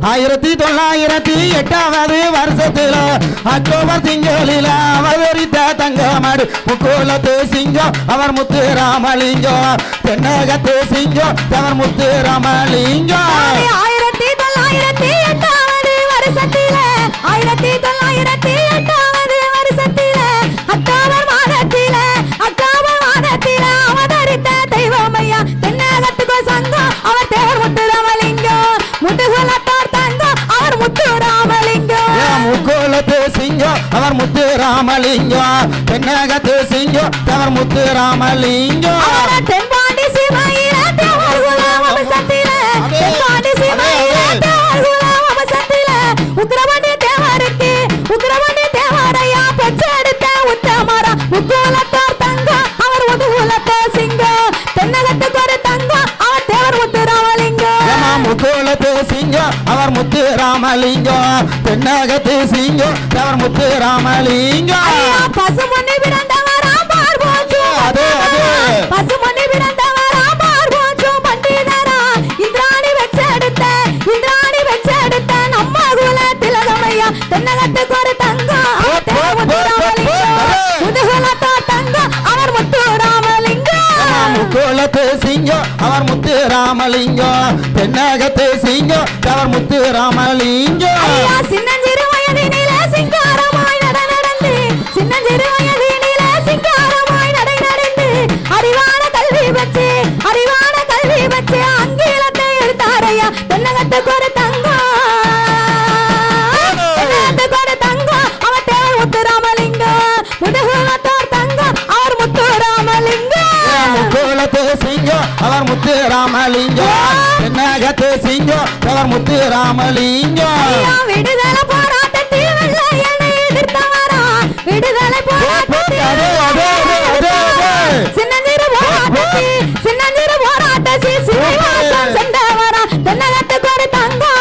1908 வருஷத்துல அக்டோபர் திங்களில அவதரித்த தங்கமாடு முக்கோலத்து சிங்கம் அவர் முத்து ராமலிங்கம் தென்னகத்து சிங்கம் அவர் முத்து ராமலிங்கம் 1908 வருஷத்துல 1908 வருஷத்துல அக்டோபர் மாதத்தில அவதரித்த தெய்வமையா தென்னகத்துக்கு சங்கம் அவர் தேவர் முத்து ராமலிங்கம் முதுகுலத்தார் தங்கம் அவர் முத்து ராமலிங்கம் முக்கோலத்து சிங்கம் அவர் முத்து ராமலிங்கம் தென்னகத்து சிங்கம் அவர் முத்து ராமலிங்கம் தென்பாண்டி சிவாயில தேவர் குலம் வம்சத்தில தென்பாண்டி சிவாயில தேவர் குலம் வம்சத்தில உக்கிரவாண்டி தேவரையா பெற்றெடுத்த உத்தமரா முக்கோலத்தார் தங்கம் அவர் முதுகுலத்து சிங்கம் தென்னகத்துக்கு ஒரு தங்கம் அவர் தேவர் முத்து ராமலிங்கம் முக்கோலத்து சிங்கம் அவர் முத்து ராமலிங்கம் தென்னகத்து சிங்கம் அவர் முத்து ராமலிங்கம் பசுமொன்னி பிறந்தவரா பார்வோச்சு பசுமொன்னி பிறந்தவரா பார்வோச்சு பண்டிதரா இந்திராணி வெச்செடுத்த நம்ம குல திலகமையா தென்னகத்துக்கு ஒரு தங்கம் முதுகுலத்தார் தங்கம் அவர் முத்து ராமலிங்கம் முக்கோலத்து சிங்கம் அவர் முத்து ராமலிங்கம் தென்னகத்து சிங்கம் அவர் முத்து ராமலிங்கம் சின்னஞ்சிறு வயதினிலே சிங்காரமாய் நடந்து சின்னஞ்சிறு வயதினிலே சிங்காரமாய் நடந்து அறிவான கல்வி வச்சு ஆங்கிலத்தை எடுத்தாரையா தென்னகத்துக்கு ஒரு தங்கம் அவர் தேவர் முத்து ராமலிங்கம் முதுகுலத்தார் தங்கம் அவர் முத்து ராமலிங்கம் முக்கோலத்து சிங்கம் அவர் முத்து ராமலிங்கம் தென்னகத்து சிங்கம் அவர் முத்து ராமலிங்கம் விடுதலை போராட்டத்தில் வெள்ளையனை எதிர்த்தவரா விடுதலை போராட்டத்தில் சின்னஞ்சிறு போராட்டத்தில் சிறைவாசம் சென்றவரா தென்னகத்துக்கு ஒரு தங்கம்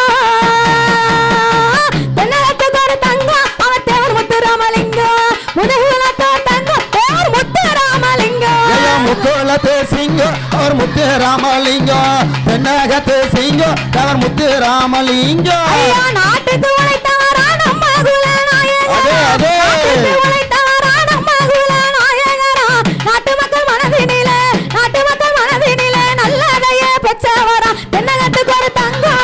அவர் தேவர் முத்து ராமலிங்கம் முதுகுலத்தார் தங்கம் தேவர் முத்து ராமலிங்கம் முக்கோலத்து சிங்கம் அவர் முத்து ராமலிங்கம் தென்னகத்து சிங்கம் அவர் முத்து ராமலிங்கம் நாட்டுக்கு உழைத்தவரா நம்ம குல நாயகரா நாட்டு மக்கள் மனதினிலே நல்லதையே பெற்றவரா தென்னகத்துக்கு ஒரு தங்கம்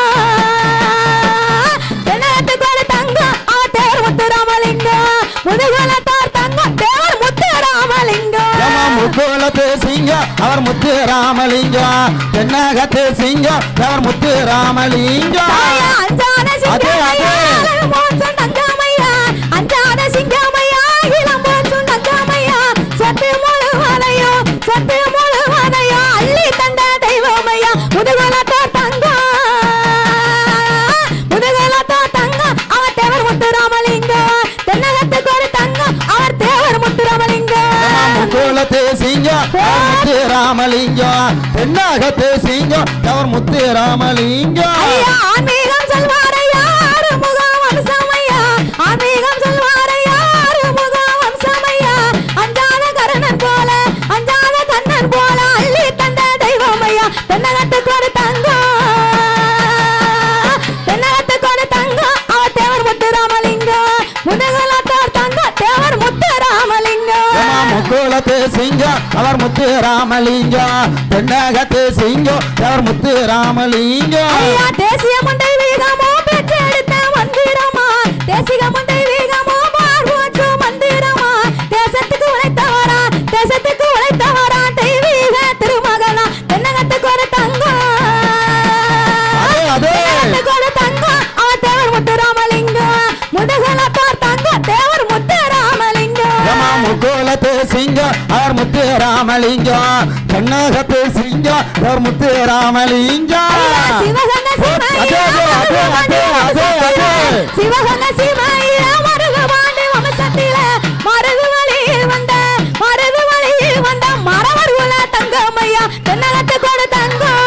அவர் தேவர் முத்து ராமலிங்கம் முதுகுலத்தார் தங்கம் தேவர் முத்து ராமலிங்கம் முக்கோலத்து சிங்கம் அவர் முத்து ராமலிங்கம் தென்னகத்து சிங்கம் அவர் முத்து ராமலிங்கம் அஞ்சாத சிங்கமையா இளம் போச்சும் தங்கமையா சொத்து முழுவதையோ அள்ளி தந்த தெய்வமையா முதுகுலத்தார் தங்கம் அவர் தேவர் முத்து ராமலிங்கம் தென்னகத்துக்கு ஒரு தங்கம் அவர் தேவர் முத்து ராமலிங்கம் முக்கோலத்து சிங்கம் அவர் முத்து ராமலிங்கம் தென்னகத்து சிங்கம் அவர் முத்து ராமலிங்கம் ஆன்மீகம் சொல்வாரையா ஆறுமுகம் வம்சமையா ஆன்மீகம் சொல்வாரையா ஆறுமுகம் வம்சமையா அஞ்சாத கண்ணன் போல அள்ளி தந்த தெய்வமையா தென்னகத்துக்கு ஒரு தங்கம் அவர் தேவர் முத்து ராமலிங்கம் முதுகுலத்தார் தங்கம் தேவர் முத்து ராமலிங்கம் முக்கோலத்து சிங்கம் அவர் முத்து ராமலிங்கம் தென்னகத்து சிங்கம் அவர் முத்து ராமலிங்கம் தேசிய முண்டை வீகமோ பெற்றெடுத்த மந்திரமா தேசிய முண்டை வீகமோ பார்வோச்சு மந்திரமா தேசத்துக்கு உழைத்தவரா தெய்வீக திருமகனா தென்னகத்துக்கு ஒரு தங்கம் அவர் தேவர் முத்து ராமலிங்கம் முதுகுலத்தார் தங்கம் தேவர் முத்து ராமலிங்கம் முக்கோலத்து சிங்கம் அவர் முத்து ராமலிங்கம் தென்னகத்து சிங்கம் அவர் முத்து ராமலிங்கம் சிவகங்க சிவாயில மருகபாண்டி வம்சத்தில மருகு வழியில் வந்த மரவர் குல தங்கமையா தென்னகத்துக்கு ஒரு தங்கம்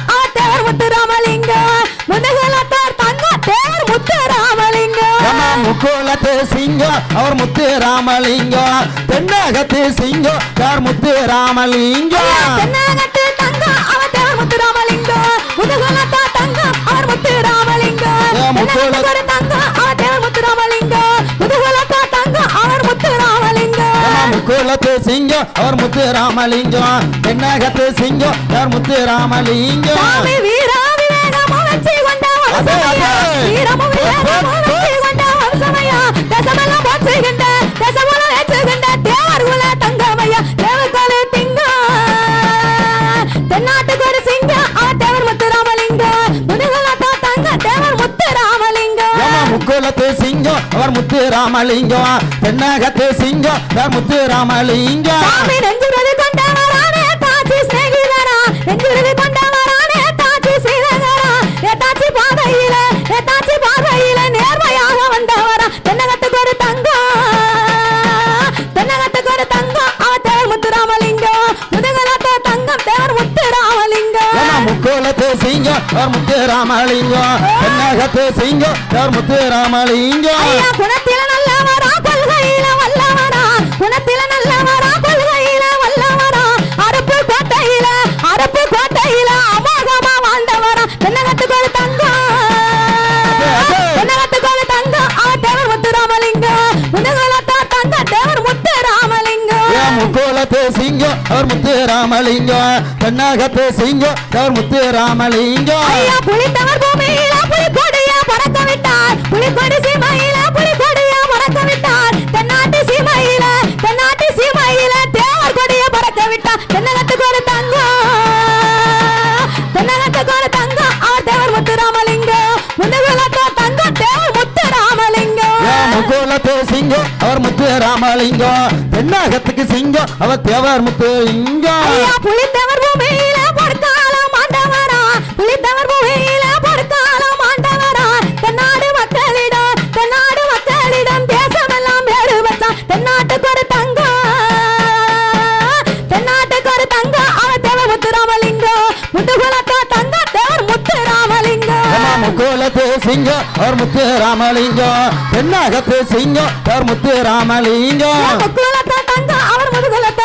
அவர் தேவர் முத்து ராமலிங்கம் முதுகுலத்தார் தங்கம் தேவர் முத்து ராமலிங்கம் முக்கோலத்து சிங்கம் அவர் முத்து ராமலிங்கம் தென்னகத்து சிங்கம் அவர் முத்து ராமலிங்கம் தென்னகத்து தங்கம் அவர் தேவர் முத்து ராமலிங்கம் சிங்கம் அவர் முத்து ராமலிங்கம் தென்னகத்து சிங்கம் அவர் முத்து ராமலிங்கம் சாமி வீரா விவேகமும் வெற்றி கொண்ட வம்சமையா வீரமும் விவேகமும் வெற்றி கொண்ட வம்சமையா தசமெல்லாம் போற்றுகின்ற தசமெல்லாம் ஏற்றுகின்ற தேவர் குல தங்கமையா தேவர்கொலை திங்கம் தென்னாட்டுக்கு ஒரு சிங்கம் தேவர் முத்து ராமலிங்கம் முதுகுலத்தோ தங்க தேவர் முத்து ராமலிங்கம் முக்குலத்து சிங்கம் அவர் முத்து ராமலிங்கம் தென்னகத்து சிங்கம் அவர் முத்து ராமலிங்கம் சாமி நெஞ்சுருதி கொண்டவரானே தாச்சி சிநேகிதரா நெஞ்சுருதி கொண்டவரானே தாச்சி சீதகரா ஏதாச்சி பார்வையில நேர்மையாக வந்தவரா தென்னகத்துக்கு ஒரு தங்கம் தென்னகத்துக்கு ஒரு தங்கம் தேவர் முத்து ராமலிங்கம் முதுகலத்தோ தங்கம் தேவர் முத்து ராமலிங்கம் முக்குலத்து சிங்கம் அவர் முத்து ராமலிங்கம் தென்னகத்து சிங்கம் அவர் முத்து ராமலிங்கம் ஐயா குணத்தில நல்லவரா கொள்கையில வல்லவரா குணத்தில நல்லவரா கொள்கையில வல்லவரா அரப்பு கோட்டையில அமோகமா வாழ்ந்தவரா தென்னகத்துக்கு ஒரு தங்கம் தென்னகத்துக்கு ஒரு தங்கம் தேவர் முத்து ராமலிங்கம் முதுகலத்தோ தங்க தேவர் முத்து ராமலிங்கம் முக்குலத்து சிங்கம் அவர் முத்து ராமலிங்கம் தென்னகத்து சிங்கம் அவர் முத்து ராமலிங்கம் ஐயா புலித்தவர் பூமியில புலிக்கொடிய பறக்க விட்டார் புலிக்கொடி சீமையில புலிக்கொடிய பறக்க விட்டார் தென்னாட்டு சீமையில தேவர் கொடிய பறக்க விட்டார் தென்னகத்துக்கு ஒரு தங்கம் தேவர் முத்து ராமலிங்கம் முதுகுலத்தோ தங்கம் தேவர் முத்து ராமலிங்கம் முக்குலத்து சிங்கம் அவர் முத்து ராமலிங்கம் தென்னகத்துக்கு சிங்கம் அவர் தேவர் முத்து லிங்கம் ஐயா புலித்தவர் பூமியில பொற்காலம் ஆண்டவரா புலித்தவர் பூமியில பொற்காலம் ஆண்டவரா தென்னாடு மக்களிடம் தேசமெல்லாம் வேறு வச்சான் தென்னாட்டுக்கு ஒரு தங்கம் அவர் தேவர் முத்து ராமலிங்கம் முதுகுலத்தோ தங்கம் தேவர் முத்து ராமலிங்கம் முக்குலத்து சிங்கம் அவர் முத்து ராமலிங்கம் தென்னகத்து சிங்கம் அவர் முத்து ராமலிங்கம் முக்குலத்தோ தங்கம் அவர் முதுகுலத்தோ